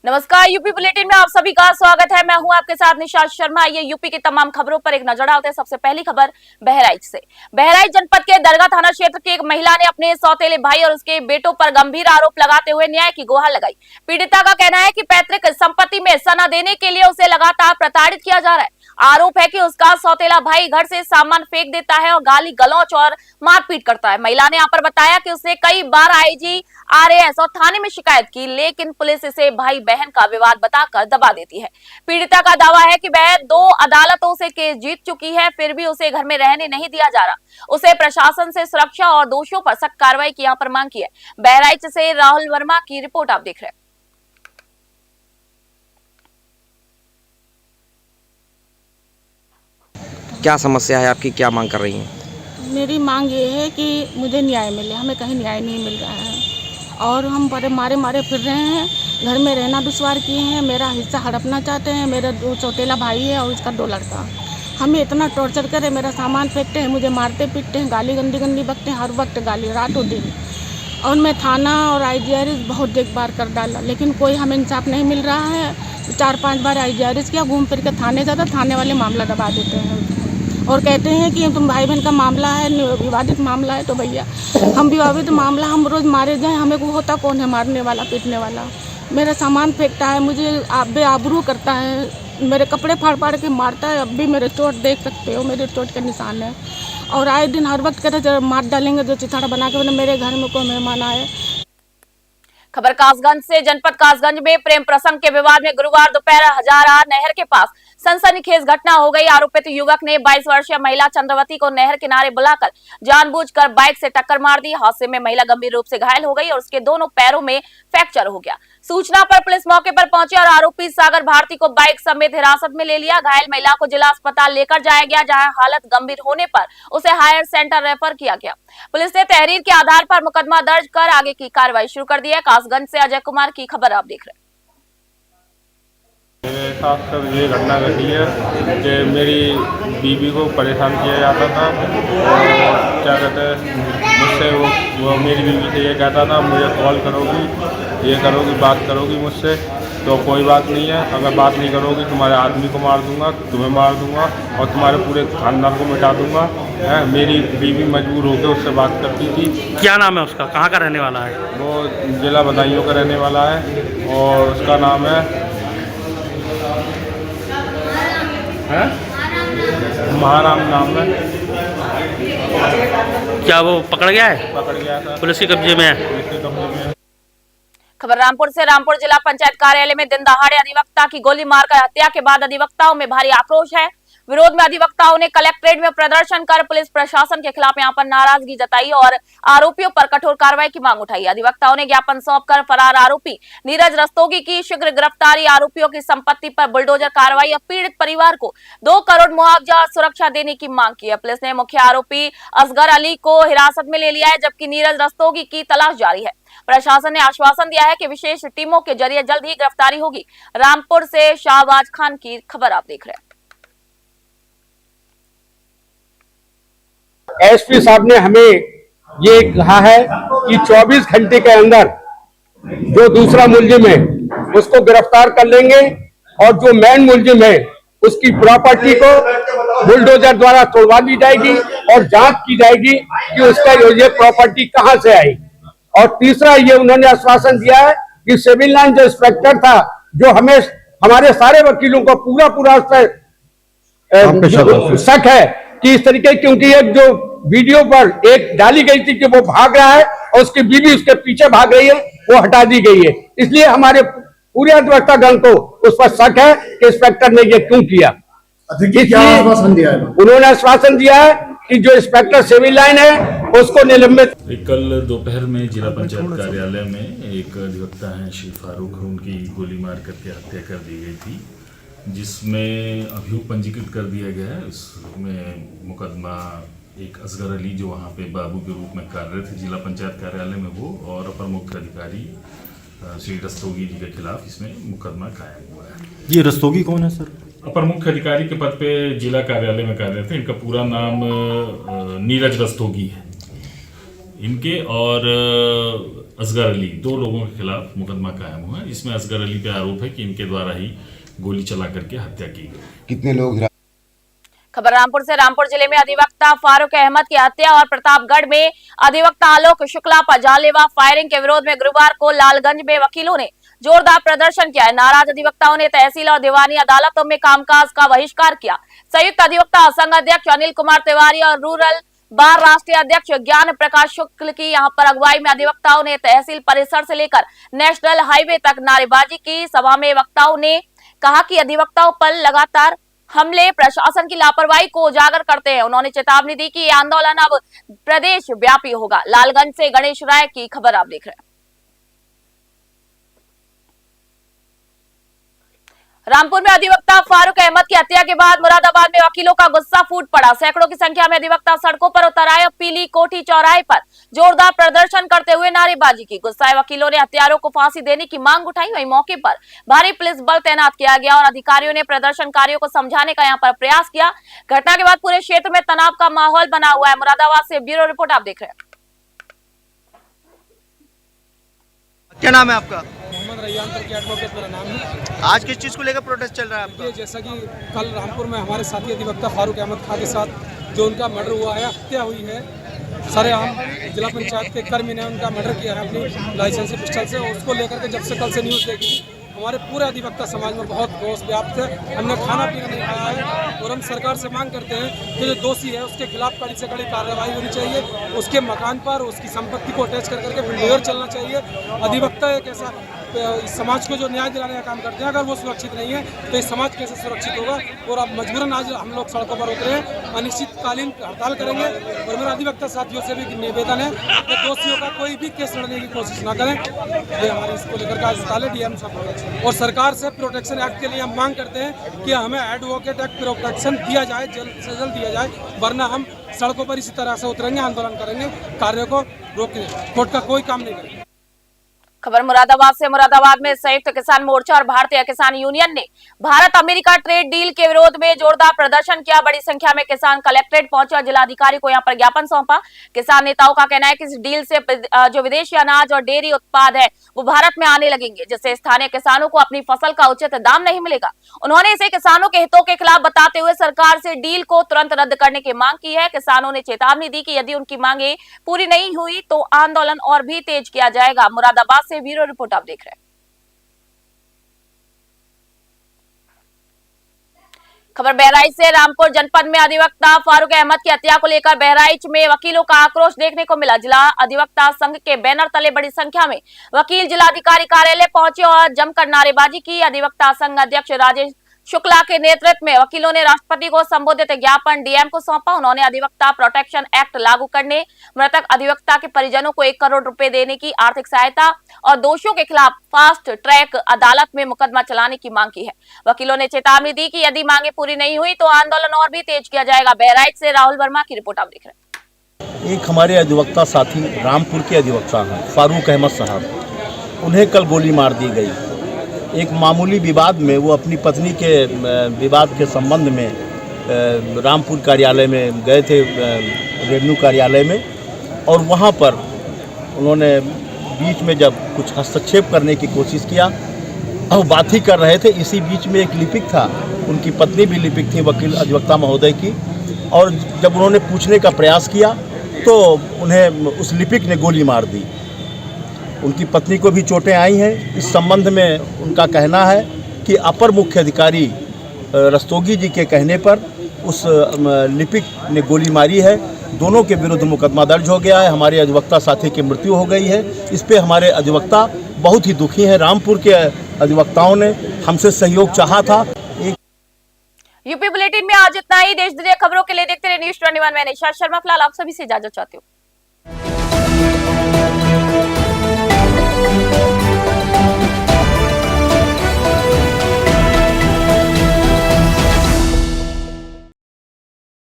नमस्कार, UP bulletin में आप सभी का स्वागत है। मैं हूं आपके साथ निशा शर्मा। ये यूपी की तमाम खबरों पर एक नजर डालते हैं। सबसे पहली खबर बहराइच से। बहराइच जनपद के दरगाह थाना क्षेत्र की एक महिला ने अपने सौतेले भाई और उसके बेटों पर गंभीर आरोप लगाते हुए न्याय की गुहार लगाई। पीड़िता का कहना है कि पैतृक संपत्ति में सना देने के लिए उसे लगातार प्रताड़ित किया जा रहा है। आरोप है कि उसका सौतेला भाई घर से सामान फेंक देता है और गाली गलौच और मारपीट करता है। महिला ने यहाँ पर बताया कि उसने कई बार आईजी, आरएएस और थाने में शिकायत की, लेकिन पुलिस इसे भाई बहन का विवाद बताकर दबा देती है। पीड़िता का दावा है कि वह 2 अदालतों से केस जीत चुकी है, फिर भी उसे घर में रहने नहीं दिया जा रहा। उसे प्रशासन से सुरक्षा और दोषियों पर सख्त कार्रवाई की यहाँ पर मांग की है। बहराइच से राहुल वर्मा की रिपोर्ट आप देख रहे हैं। क्या समस्या है आपकी, क्या मांग कर रही हैं? मेरी मांग ये है कि मुझे न्याय मिले। हमें कहीं न्याय नहीं मिल रहा है और हम बड़े मारे फिर रहे हैं। घर में रहना दुश्वार किए हैं। मेरा हिस्सा हड़पना चाहते हैं। मेरा 2 सौतेला भाई है और उसका 2 लड़का। हमें इतना टॉर्चर करे, मेरा सामान फेंकते हैं, मुझे मारते पीटते हैं, गाली गंदी बकते हैं, हर वक्त गाली, रातों दिन। और मैं थाना और IGRS बहुत देखभाल कर डाला, लेकिन कोई हमें इंसाफ नहीं मिल रहा है। 4-5 बार IGRS किया, घूम फिर के थाने जाता, थाने वाले मामला दबा देते हैं और कहते हैं कि तुम भाई बहन का मामला है, विवादित मामला है। तो भैया, हम विवादित मामला, हम रोज़ मारे जाएं, हमें को होता कौन है मारने वाला, पीटने वाला? मेरा सामान फेंकता है, मुझे बेआबरू करता है, मेरे कपड़े फाड़ के मारता है। अब भी मेरे चोट देख सकते हो, मेरे चोट के निशान है। और आए दिन हर वक्त कहते हैं मार डालेंगे, जो चिथड़ा बना के मेरे घर में कोई मेहमान आए। खबर कासगंज से। जनपद कासगंज में प्रेम प्रसंग के विवाद में गुरुवार दोपहर हजारा नहर के पास सनसनीखेज घटना हो गई। आरोपित युवक ने 22 वर्षीय महिला चंद्रवती को नहर किनारे बुलाकर जानबूझकर बाइक से टक्कर मार दी। हादसे में महिला गंभीर रूप से घायल हो गई और उसके दोनों पैरों में फ्रैक्चर हो गया। सूचना पर पुलिस मौके पर पहुंची और आरोपी सागर भारती को बाइक समेत हिरासत में ले लिया। घायल महिला को जिला अस्पताल लेकर जाया गया, जहां हालत गंभीर होने पर उसे हायर सेंटर रेफर किया गया। पुलिस ने तहरीर के आधार पर मुकदमा दर्ज कर आगे की कार्रवाई शुरू कर दी है। कासगंज से अजय कुमार की खबर आप देख रहे हैं। मेरे साथ सर ये घटना घटी है कि मेरी बीवी को परेशान किया जाता था और क्या कहते हैं, मुझसे वो मेरी बीवी से ये कहता था, मुझे कॉल करोगी, ये करोगी, बात करोगी मुझसे, तो कोई बात नहीं है, अगर बात नहीं करोगी तुम्हारे आदमी को मार दूंगा, तुम्हें मार दूंगा और तुम्हारे पूरे खानदान को मिटा दूंगा। मेरी बीवी मजबूर होकर उससे बात करती थी। क्या नाम है उसका, कहाँ का रहने वाला है? वो जिला बदायूं का रहने वाला है और उसका नाम है महाराम नाम है। क्या वो पकड़ गया है? पकड़ गया था, पुलिस के कब्जे में है। पुलिस के कब्जे में है। खबर रामपुर से। रामपुर जिला पंचायत कार्यालय में दिन दहाड़े अधिवक्ता की गोली मारकर हत्या के बाद अधिवक्ताओं में भारी आक्रोश है। विरोध में अधिवक्ताओं ने कलेक्ट्रेट में प्रदर्शन कर पुलिस प्रशासन के खिलाफ यहां पर नाराजगी जताई और आरोपियों पर कठोर कार्रवाई की मांग उठाई। अधिवक्ताओं ने ज्ञापन सौंपकर फरार आरोपी नीरज रस्तोगी की शीघ्र गिरफ्तारी, आरोपियों की संपत्ति पर बुलडोजर कार्रवाई और पीड़ित परिवार को 2 करोड़ मुआवजा और सुरक्षा देने की मांग की है। पुलिस ने मुख्य आरोपी असगर अली को हिरासत में ले लिया है, जबकि नीरज रस्तोगी की तलाश जारी है। प्रशासन ने आश्वासन दिया है कि विशेष टीमों के जरिए जल्द ही गिरफ्तारी होगी। रामपुर से शाहबाज खान की खबर आप देख रहे हैं। एसपी साहब ने हमें ये कहा है कि 24 घंटे के अंदर जो दूसरा मुलजिम है उसको गिरफ्तार कर लेंगे और जो मेन मुलजिम है उसकी प्रॉपर्टी को बुलडोजर द्वारा तोड़वा दी जाएगी और जांच की जाएगी कि उसका ये प्रॉपर्टी कहां से आई। और तीसरा ये उन्होंने आश्वासन दिया है कि सिविल लाइन जो इंस्पेक्टर था, जो हमें हमारे सारे वकीलों को पूरा उस पर शक है कि इस तरीके, क्योंकि एक जो वीडियो पर एक डाली गई थी कि वो भाग रहा है और उसकी बीवी उसके पीछे भाग रही है, वो हटा दी गई है। इसलिए हमारे पूरे अधिवक्ता गण को उस पर शक है कि इंस्पेक्टर ने ये क्यों किया। उन्होंने आश्वासन दिया है कि जो इंस्पेक्टर सिविल लाइन है उसको निलंबित। कल दोपहर में जिला पंचायत कार्यालय में एक अधिवक्ता हैं श्री फारूक, उनकी गोली मार करके हत्या कर दी गई थी, जिसमें अभियोग पंजीकृत कर दिया गया है। इसमें मुकदमा एक असगर अली, जो वहाँ पे बाबू के रूप में कार्यरत थे जिला पंचायत कार्यालय में, वो और अपर मुख्य अधिकारी श्री रस्तोगी जी के खिलाफ इसमें मुकदमा कायम हुआ है। ये रस्तोगी कौन है सर? अपर मुख्य अधिकारी के पद पे जिला कार्यालय में कार्यरत थे। इनका पूरा नाम नीरज रस्तोगी है। इनके और असगर अली, 2 लोगों के खिलाफ मुकदमा कायम हुआ। इसमें असगर अली पे आरोप है कि इनके द्वारा ही गोली चला करके हत्या की गई। कितने लोग? खबर रामपुर से। रामपुर जिले में अधिवक्ता फारूक अहमद की हत्या और प्रतापगढ़ में अधिवक्ता आलोक शुक्ला पर जानलेवा फायरिंग के विरोध में गुरुवार को लालगंज में वकीलों ने जोरदार प्रदर्शन किया है। नाराज अधिवक्ताओं ने तहसील और दीवानी अदालतों में कामकाज का बहिष्कार किया। संयुक्त अधिवक्ता संघ अध्यक्ष अनिल कुमार तिवारी और रूरल बार राष्ट्रीय अध्यक्ष ज्ञान प्रकाश शुक्ल की यहां पर अगुवाई में अधिवक्ताओं ने तहसील परिसर से लेकर नेशनल हाईवे तक नारेबाजी की। सभा में वक्ताओं ने कहा कि अधिवक्ताओं पर लगातार हमले प्रशासन की लापरवाही को उजागर करते हैं। उन्होंने चेतावनी दी कि ये आंदोलन अब प्रदेश व्यापी होगा। लालगंज से गणेश राय की खबर आप देख रहे हैं। रामपुर में अधिवक्ता फारूक अहमद की हत्या के बाद मुरादाबाद में वकीलों का गुस्सा फूट पड़ा। सैकड़ों की संख्या में अधिवक्ता सड़कों पर उतर आए और पीली कोठी चौराहे पर जोरदार प्रदर्शन करते हुए नारेबाजी की। गुस्साए वकीलों ने हत्यारों को फांसी देने की मांग उठाई। वहीं मौके पर भारी पुलिस बल तैनात किया गया और अधिकारियों ने प्रदर्शनकारियों को समझाने का यहां पर प्रयास किया। घटना के बाद पूरे क्षेत्र में तनाव का माहौल बना हुआ है। मुरादाबाद से ब्यूरो रिपोर्ट आप देख रहे हैं। क्या नाम है आपका? मोहम्मद रैयान करके एडवोकेट मेरा नाम है। आज किस चीज़ को लेकर प्रोटेस्ट चल रहा है आपका? जैसा कि कल रामपुर में हमारे साथी अधिवक्ता फारूक अहमद खान के साथ जो उनका मर्डर हुआ है, हत्या हुई है, सरेआम जिला पंचायत के कर्मी ने उनका मर्डर किया है अपनी लाइसेंसी पिस्टल से। उसको लेकर के जब से कल से न्यूज़ देखी हमारे पूरे अधिवक्ता समाज में बहुत रोष व्याप्त है। हमने खाना पीना नहीं खाया है और हम सरकार से मांग करते हैं कि जो दोषी है उसके खिलाफ कड़ी से कड़ी कार्रवाई होनी चाहिए। उसके मकान पर उसकी संपत्ति को अटैच कर करके बुलडोजर चलना चाहिए। अधिवक्ता एक ऐसा इस समाज को जो न्याय दिलाने का काम करते हैं, अगर वो सुरक्षित नहीं है तो इस समाज कैसे सुरक्षित होगा। और अब मजबूरन आज हम लोग सड़कों पर उतरे हैं, अनिश्चितकालीन हड़ताल करेंगे। और मेरा अधिवक्ता साथियों से भी निवेदन है कि दोषियों का कोई भी केस लड़ने की कोशिश ना करें। ये हमारी इसको लेकर का अस्पताल है डीएम साहब। और सरकार से प्रोटेक्शन एक्ट के लिए हम मांग करते हैं कि हमें एडवोकेट एक्ट प्रोटेक्शन दिया जाए, जल्द से जल्द दिया जाए, वरना हम सड़कों पर इसी तरह से उतरेंगे, आंदोलन करेंगे, कार्य को रोकेंगे। कोर्ट का कोई काम नहीं करेंगे। खबर मुरादाबाद से। मुरादाबाद में संयुक्त किसान मोर्चा और भारतीय किसान यूनियन ने भारत अमेरिका ट्रेड डील के विरोध में जोरदार प्रदर्शन किया। बड़ी संख्या में किसान कलेक्ट्रेट पहुंचे और जिलाधिकारी को यहां पर ज्ञापन सौंपा। किसान नेताओं का कहना है कि इस डील से जो विदेशी अनाज और डेयरी उत्पाद है वो भारत में आने लगेंगे, जिससे स्थानीय किसानों को अपनी फसल का उचित दाम नहीं मिलेगा। उन्होंने इसे किसानों के हितों के खिलाफ बताते हुए सरकार से डील को तुरंत रद्द करने की मांग की है। किसानों ने चेतावनी दी कि यदि उनकी मांगे पूरी नहीं हुई तो आंदोलन और भी तेज किया जाएगा। मुरादाबाद से ब्यूरो रिपोर्ट आप देख रहे हैं। खबर बहराइच से। रामपुर जनपद में अधिवक्ता फारूक अहमद की हत्या को लेकर बहराइच में वकीलों का आक्रोश देखने को मिला। जिला अधिवक्ता संघ के बैनर तले बड़ी संख्या में वकील जिलाधिकारी कार्यालय पहुंचे और जमकर नारेबाजी की। अधिवक्ता संघ अध्यक्ष राजेश शुक्ला के नेतृत्व में वकीलों ने राष्ट्रपति को संबोधित ज्ञापन डीएम को सौंपा। उन्होंने अधिवक्ता प्रोटेक्शन एक्ट लागू करने, मृतक अधिवक्ता के परिजनों को 1 करोड़ रुपए देने की आर्थिक सहायता और दोषियों के खिलाफ फास्ट ट्रैक अदालत में मुकदमा चलाने की मांग की है। वकीलों ने चेतावनी दी कि यदि मांगे पूरी नहीं हुई तो आंदोलन और भी तेज किया जाएगा। बहराइच से राहुल वर्मा की रिपोर्ट आप देख रहे हैं। एक हमारे अधिवक्ता साथी रामपुर के अधिवक्ता हैं फारूक अहमद साहब, उन्हें कल गोली मार दी गई। एक मामूली विवाद में वो अपनी पत्नी के विवाद के संबंध में रामपुर कार्यालय में गए थे, रेवेन्यू कार्यालय में, और वहाँ पर उन्होंने बीच में जब कुछ हस्तक्षेप करने की कोशिश किया और बात ही कर रहे थे, इसी बीच में एक लिपिक था, उनकी पत्नी भी लिपिक थी वकील अधिवक्ता महोदय की, और जब उन्होंने पूछने का प्रयास किया तो उन्हें उस लिपिक ने गोली मार दी। उनकी पत्नी को भी चोटें आई हैं। इस संबंध में उनका कहना है कि अपर मुख्य अधिकारी रस्तोगी जी के कहने पर उस लिपिक ने गोली मारी है। दोनों के विरुद्ध मुकदमा दर्ज हो गया है। हमारे अधिवक्ता साथी की मृत्यु हो गई है। इस पे हमारे अधिवक्ता बहुत ही दुखी हैं। रामपुर के अधिवक्ताओं ने हमसे सहयोग चाहा था। यूपी बुलेटिन में आज इतना ही। देश दुनिया खबरों के लिए देखते रहिए न्यूज़ 21। मैं निशा शर्मा फिलहाल आप सभी से इजाजत चाहती हूँ।